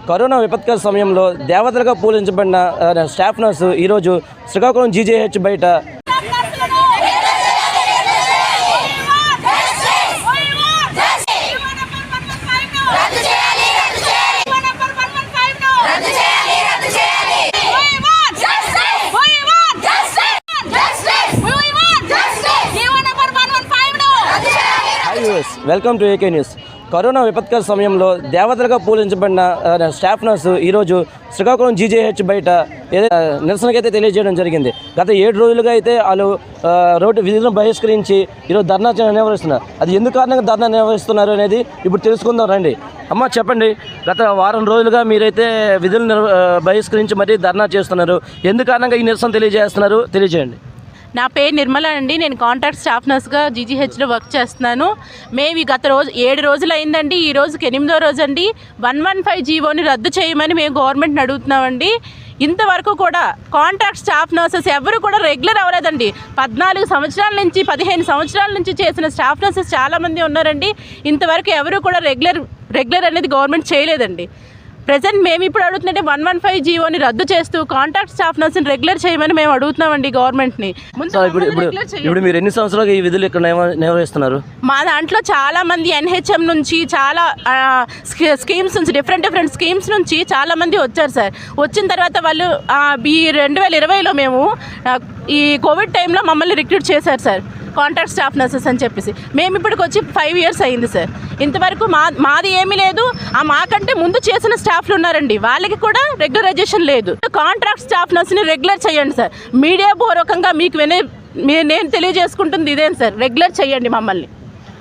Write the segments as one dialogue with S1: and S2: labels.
S1: Corona విపత్కర సమయంలో దేవతలుగా పూజించబడిన స్టాఫ్ నర్సు ఈరోజు శ్రీకాకుళం జీజీహెచ్ బయట welcome to AK news. Corona విపత్కర సమయంలో దేవతలుగా పూజించబడిన స్టాఫ్ నర్సు ఈరోజు శ్రీకాకుళం జీజీహెచ్ బయట నిరసనకైతే తెలియజేయడం జరిగింది. గత 7 రోజులుగా అయితే వాళ్ళు రోడ్డు విధులను బహిష్కరించి ఈరోజు ధర్నా నిర్వహిస్తున్నారు. అది ఎందుకు కారణంగా ధర్నా నిర్వహిస్తున్నారు అనేది ఇప్పుడు తెలుసుకుందాం రండి. అమ్మ చెప్పండి, గత వారం రోజులుగా మీరైతే విధులను బహిష్కరించి మరీ ధర్నా చేస్తున్నారు. ఎందుకు కారణంగా ఈ నిరసన తెలియజేస్తున్నారు తెలియజేయండి.
S2: నా పేరు నిర్మల అండి. నేను కాంట్రాక్ట్ స్టాఫ్ నర్స్గా జీజీహెచ్లో వర్క్ చేస్తున్నాను. మేము గత రోజు 7 రోజులు అయిందండి. ఈ రోజుకి 8వ రోజు అండి. 115 జీవోని రద్దు చేయమని మేము గవర్నమెంట్ని అడుగుతున్నామండి. ఇంతవరకు కూడా కాంట్రాక్ట్ స్టాఫ్ నర్సెస్ ఎవరు కూడా రెగ్యులర్ అవ్వలేదండి. 14 సంవత్సరాల నుంచి 15 సంవత్సరాల నుంచి చేసిన స్టాఫ్ నర్సెస్ చాలామంది ఉన్నారండి. ఇంతవరకు ఎవరు కూడా రెగ్యులర్ అనేది గవర్నమెంట్ చేయలేదండి. ప్రజెంట్ మేము ఇప్పుడు అడుగుతుంటే 115 జీవోని రద్దు చేస్తూ కాంట్రాక్ట్ స్టాఫ్ నర్స్ని రెగ్యులర్ చేయమని మేము అడుగుతున్నామండి గవర్నమెంట్ని.
S1: ఇప్పుడు మీరు ఎన్ని సంవత్సరాలుగా ఈ విధులు ఇక్కడ నిర్వహిస్తున్నారు?
S2: మా దాంట్లో చాలామంది NHM నుంచి చాలా స్కీమ్స్ నుంచి డిఫరెంట్ స్కీమ్స్ నుంచి చాలామంది వచ్చారు సార్. వచ్చిన తర్వాత వాళ్ళు ఈ 2020లో మేము ఈ కోవిడ్ టైంలో మమ్మల్ని రిక్రూట్ చేశారు సార్, కాంట్రాక్ట్ స్టాఫ్ నర్సెస్ అని చెప్పేసి. మేము ఇప్పటికి వచ్చి 5 years అయింది సార్. ఇంతవరకు మాది ఏమీ లేదు. మాకంటే ముందు చేసిన స్టాఫ్లు ఉన్నారండి, వాళ్ళకి కూడా రెగ్యులరైజేషన్ లేదు. కాంట్రాక్ట్ స్టాఫ్ నర్స్ని రెగ్యులర్ చేయండి సార్. మీడియా పూర్వకంగా మీకు నేను తెలియజేసుకుంటుంది ఇదేం సార్, రెగ్యులర్ చేయండి మమ్మల్ని.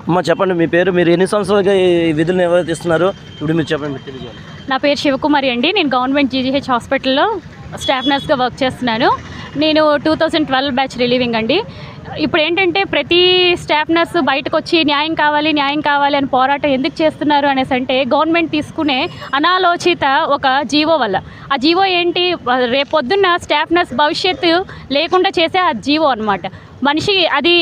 S1: అమ్మ చెప్పండి, మీ పేరు, మీరు ఎన్ని సంవత్సరాలుగా ఈ విధులు నిర్వర్తిస్తున్నారు? ఇప్పుడు మీరు చెప్పండి, మీరు తెలియజేయండి.
S3: నా పేరు శివకుమారి అండి. నేను గవర్నమెంట్ జీజీహెచ్ హాస్పిటల్లో స్టాఫ్ నర్స్గా వర్క్ చేస్తున్నాను. నేను 2012 బ్యాచ్ రిలీవింగ్ అండి. ఇప్పుడు ఏంటంటే ప్రతి స్టాఫ్ నర్సు బయటకు వచ్చి న్యాయం కావాలి అని పోరాటం ఎందుకు చేస్తున్నారు అనేసి అంటే గవర్నమెంట్ తీసుకునే అనాలోచిత ఒక జీవో వల్ల. ఆ జీవో ఏంటి, రేపొద్దున్న స్టాఫ్ నర్స్ భవిష్యత్తు లేకుండా చేసే ఆ జీవో అనమాట. మనిషి అది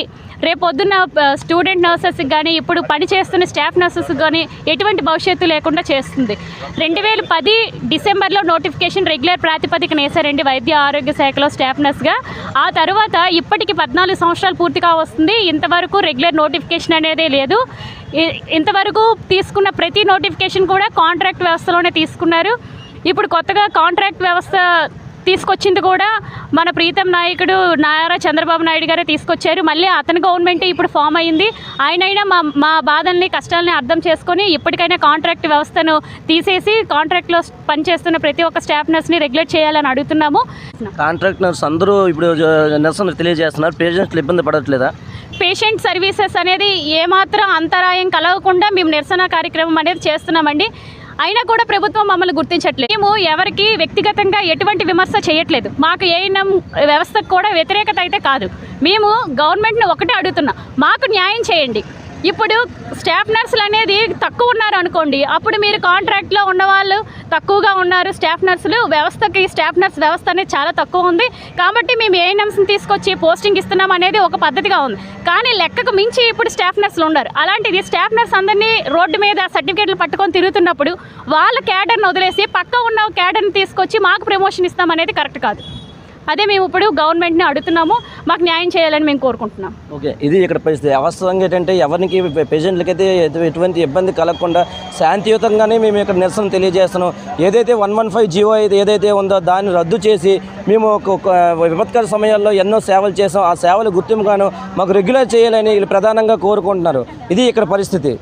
S3: రేపొద్దున్న స్టూడెంట్ నర్సెస్కి కానీ ఇప్పుడు పనిచేస్తున్న స్టాఫ్ నర్సెస్కి కానీ ఎటువంటి భవిష్యత్తు లేకుండా చేస్తుంది. 2010 డిసెంబర్లో నోటిఫికేషన్ రెగ్యులర్ ప్రాతిపదికన వేశారండి వైద్య ఆరోగ్య శాఖలో స్టాఫ్ నర్స్గా. ఆ తర్వాత ఇప్పటికి 14 సంవత్సరాలు పూర్తిగా వస్తుంది. ఇంతవరకు రెగ్యులర్ నోటిఫికేషన్ అనేదే లేదు. ఇంతవరకు తీసుకున్న ప్రతి నోటిఫికేషన్ కూడా కాంట్రాక్ట్ వ్యవస్థలోనే తీసుకున్నారు. ఇప్పుడు కొత్తగా కాంట్రాక్ట్ వ్యవస్థ తీసుకొచ్చింది కూడా మన ప్రీతం నాయకుడు నారా చంద్రబాబు నాయుడు గారే తీసుకొచ్చారు. మళ్ళీ అతని గవర్నమెంట్ ఇప్పుడు ఫామ్ అయింది. ఆయనైనా మా బాధల్ని కష్టాలని అర్థం చేసుకొని ఇప్పటికైనా కాంట్రాక్ట్ వ్యవస్థను తీసేసి కాంట్రాక్ట్లో పనిచేస్తున్న ప్రతి ఒక్క స్టాఫ్ నర్స్ని రెగ్యులేట్ చేయాలని అడుగుతున్నాము.
S1: కాంట్రాక్ట్ నర్స్ అందరూ ఇప్పుడు నిరసన తెలియజేస్తున్నారు. పేషెంట్స్లు ఇబ్బంది పడట్లేదా?
S3: పేషెంట్ సర్వీసెస్ అనేది ఏమాత్రం అంతరాయం కలగకుండా మేము నిరసన కార్యక్రమం అనేది చేస్తున్నామండి. అయినా కూడా ప్రభుత్వం మమ్మల్ని గుర్తించట్లేదు. మేము ఎవరికి వ్యక్తిగతంగా ఎటువంటి విమర్శ చేయట్లేదు. మాకు ఏఎన్ఎం వ్యవస్థకు కూడా వ్యతిరేకత అయితే కాదు. మేము గవర్నమెంట్ని ఒకటే అడుగుతున్నాం, మాకు న్యాయం చేయండి. ఇప్పుడు స్టాఫ్ నర్సులు అనేది తక్కువ ఉన్నారు అనుకోండి, అప్పుడు మీరు కాంట్రాక్ట్లో ఉన్నవాళ్ళు తక్కువగా ఉన్నారు. స్టాఫ్ నర్సులు వ్యవస్థకి స్టాఫ్ నర్స్ వ్యవస్థ అనేది చాలా తక్కువ ఉంది కాబట్టి మేము ఏఎన్ఎంస్ని తీసుకొచ్చి పోస్టింగ్ ఇస్తున్నాం అనేది ఒక పద్ధతిగా ఉంది. కానీ లెక్కకు మించి ఇప్పుడు స్టాఫ్ నర్సులు ఉన్నారు. అలాంటిది స్టాఫ్ నర్స్ అందరినీ రోడ్డు మీద సర్టిఫికేట్లు పట్టుకొని తిరుగుతున్నప్పుడు వాళ్ళ క్యాడర్ని వదిలేసి పక్క ఉన్న క్యాడర్ని తీసుకొచ్చి మాకు ప్రమోషన్ ఇస్తాం అనేది కరెక్ట్ కాదు. అదే మేము ఇప్పుడు గవర్నమెంట్ని అడుగుతున్నాము, మాకు న్యాయం చేయాలని మేము కోరుకుంటున్నాం.
S1: ఓకే, ఇది ఇక్కడ పరిస్థితి. వాస్తవంగా ఏంటంటే ఎవరికి పేషెంట్లకైతే ఎటువంటి ఇబ్బంది కలగకుండా శాంతియుతంగానే మేము ఇక్కడ నిరసన తెలియజేస్తున్నాం. ఏదైతే 115 జీవో ఏదైతే ఉందో దాన్ని రద్దు చేసి మేము విపత్కర సమయాల్లో ఎన్నో సేవలు చేసాం. ఆ సేవలు గుర్తింపుగాను మాకు రెగ్యులర్ చేయాలని ప్రధానంగా కోరుకుంటున్నారు. ఇది ఇక్కడ పరిస్థితి.